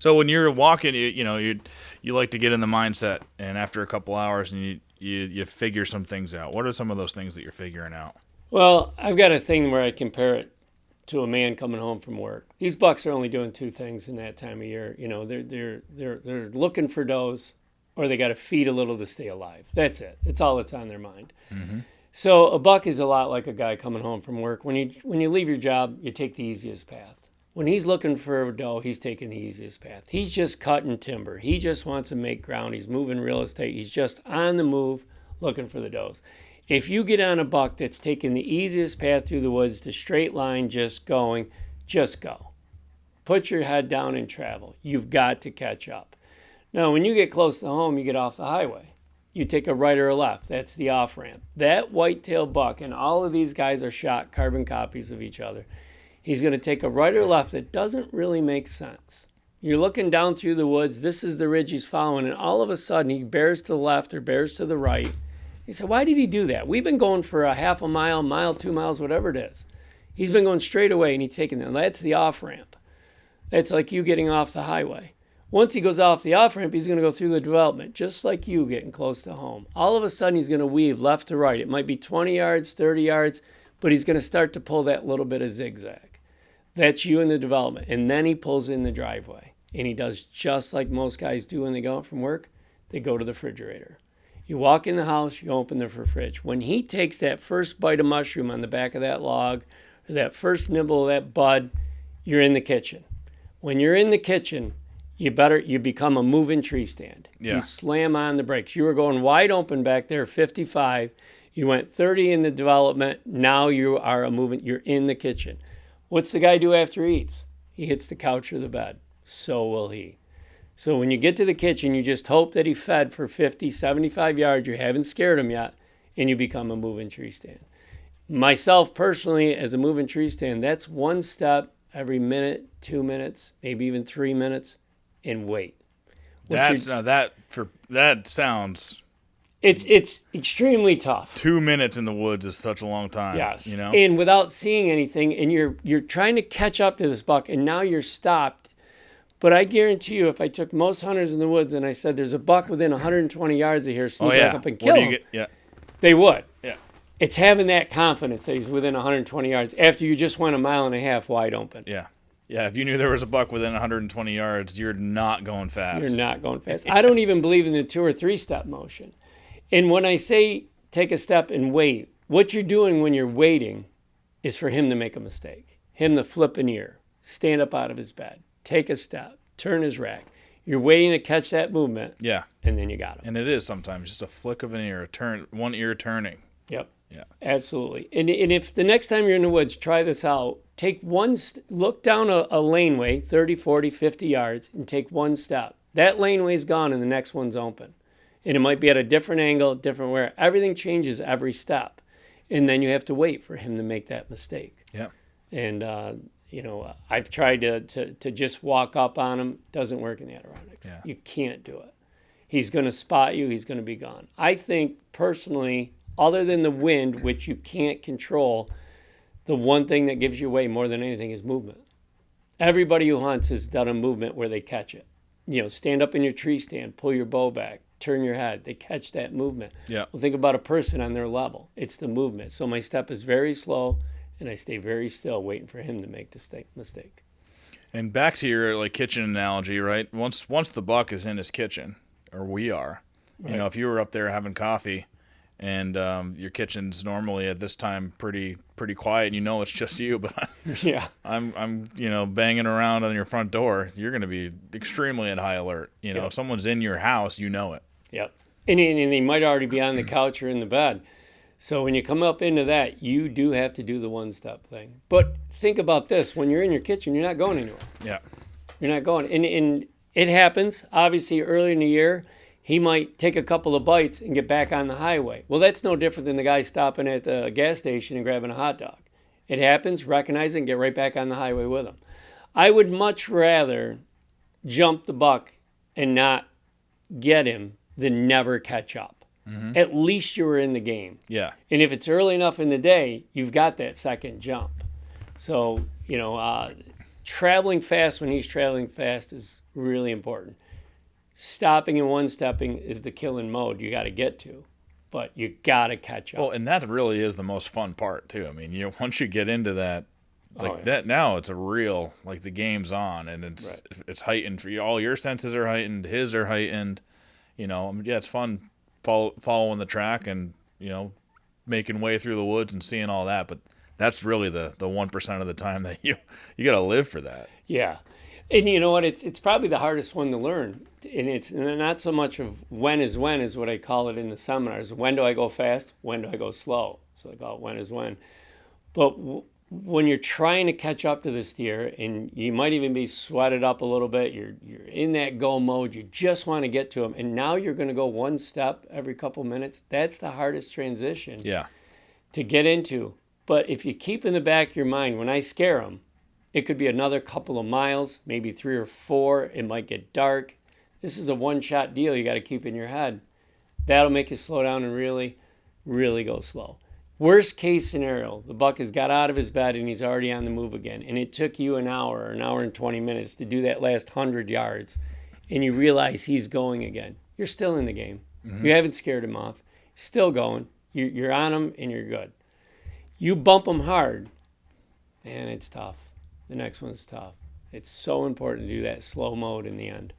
So when you're walking, you like to get in the mindset, and after a couple hours, and you figure some things out. What are some of those things that you're figuring out? Well, I've got a thing where I compare it to a man coming home from work. These bucks are only doing two things in that time of year. They're looking for does, or they got to feed a little to stay alive. That's it. It's all that's on their mind. Mm-hmm. So a buck is a lot like a guy coming home from work. When you leave your job, you take the easiest path. When he's looking for a doe, he's taking the easiest path. He's just cutting timber. He just wants to make ground. He's moving real estate. He's just on the move looking for the does. If you get on a buck that's taking the easiest path through the woods, the straight line, just going, just go. Put your head down and travel. You've got to catch up. Now, when you get close to home, you get off the highway. You take a right or a left. That's the off-ramp. That whitetail buck, and all of these guys are shot carbon copies of each other. He's going to take a right or left that doesn't really make sense. You're looking down through the woods. This is the ridge he's following, and all of a sudden he bears to the left or bears to the right. You say, why did he do that? We've been going for a half a mile, 2 miles, whatever it is. He's been going straight away, and he's taking them. That's the off-ramp. That's like you getting off the highway. Once he goes off the off-ramp, he's going to go through the development, just like you getting close to home. All of a sudden, he's going to weave left to right. It might be 20 yards, 30 yards, but he's going to start to pull that little bit of zigzag. That's you in the development. And then he pulls in the driveway. And he does just like most guys do when they go home from work. They go to the refrigerator. You walk in the house, you open the fridge. When he takes that first bite of mushroom on the back of that log, or that first nibble of that bud, you're in the kitchen. When you're in the kitchen, you become a moving tree stand. Yeah. You slam on the brakes. You were going wide open back there, 55. You went 30 in the development. Now you are you're in the kitchen. What's the guy do after he eats? He hits the couch or the bed. So will he. So when you get to the kitchen, you just hope that he fed for 50, 75 yards. You haven't scared him yet, and you become a moving tree stand. Myself, personally, as a moving tree stand, that's one step every minute, 2 minutes, maybe even 3 minutes, and wait. That sounds. It's extremely tough. 2 minutes in the woods is such a long time. Yes. And without seeing anything, and you're trying to catch up to this buck, and now you're stopped. But I guarantee you, if I took most hunters in the woods and I said there's a buck within 120 yards of here, sneak back up and kill him, they would. Yeah. It's having that confidence that he's within 120 yards after you just went a mile and a half wide open. Yeah. Yeah, if you knew there was a buck within 120 yards, you're not going fast. You're not going fast. I don't even believe in the 2 or 3 step motion. And when I say take a step and wait, what you're doing when you're waiting is for him to make a mistake, him to flip an ear, stand up out of his bed, take a step, turn his rack. You're waiting to catch that movement. Yeah. And then you got him. And it is sometimes just a flick of an ear, one ear turning. Yep. Yeah. Absolutely. And if the next time you're in the woods, try this out. Take look down a laneway, 30, 40, 50 yards, and take one step. That laneway's gone and the next one's open. And it might be at a different angle, different where. Everything changes every step. And then you have to wait for him to make that mistake. Yeah. And, I've tried to just walk up on him. Doesn't work in the Adirondacks. Yeah. You can't do it. He's going to spot you. He's going to be gone. I think, personally, other than the wind, which you can't control, the one thing that gives you away more than anything is movement. Everybody who hunts has done a movement where they catch it. Stand up in your tree stand, pull your bow back, turn your head. They catch that movement. Yeah. Well, think about a person on their level. It's the movement. So my step is very slow, and I stay very still, waiting for him to make the mistake. And back to your kitchen analogy, right? Once the buck is in his kitchen, or we are, right. If you were up there having coffee, and your kitchen's normally at this time pretty quiet, and it's just you, but yeah, I'm banging around on your front door, you're going to be extremely at high alert. Yep. If someone's in your house, you know it. Yep. And they might already be on the couch or in the bed. So when you come up into that, you do have to do the one-step thing. But think about this. When you're in your kitchen, you're not going anywhere. Yeah. You're not going. And it happens, obviously, early in the year. He might take a couple of bites and get back on the highway. Well, that's no different than the guy stopping at the gas station and grabbing a hot dog. It happens, recognize it, and get right back on the highway with him. I would much rather jump the buck and not get him than never catch up. Mm-hmm. At least you were in the game. Yeah. And if it's early enough in the day, you've got that second jump. So, traveling fast when he's traveling fast is Really important. Stopping and one-stepping is the killing mode you got to get to, but you got to catch up. Well, and that really is the most fun part too. I mean, once you get into that, like Oh, yeah. that, now it's a real, like, the game's on, and it's heightened for you. All your senses are heightened, his are heightened. I mean, yeah, it's fun following the track and making way through the woods and seeing all that. But that's really the 1% of the time that you got to live for that. Yeah. And you know what? It's probably the hardest one to learn. And it's not so much of when is what I call it in the seminars. When do I go fast? When do I go slow? So I call it when is when. But when you're trying to catch up to this deer, and you might even be sweated up a little bit, you're in that go mode, you just want to get to him, and now you're going to go one step every couple minutes. That's the hardest transition Yeah. to get into. But if you keep in the back of your mind, when I scare them, it could be another couple of miles, maybe 3 or 4. It might get dark. This is a one-shot deal you got to keep in your head. That'll make you slow down and really, really go slow. Worst case scenario, the buck has got out of his bed and he's already on the move again. And it took you an hour and 20 minutes to do that last 100 yards. And you realize he's going again. You're still in the game. Mm-hmm. You haven't scared him off. Still going. You're on him and you're good. You bump him hard, man, it's tough. The next one's tough. It's so important to do that slow mode in the end.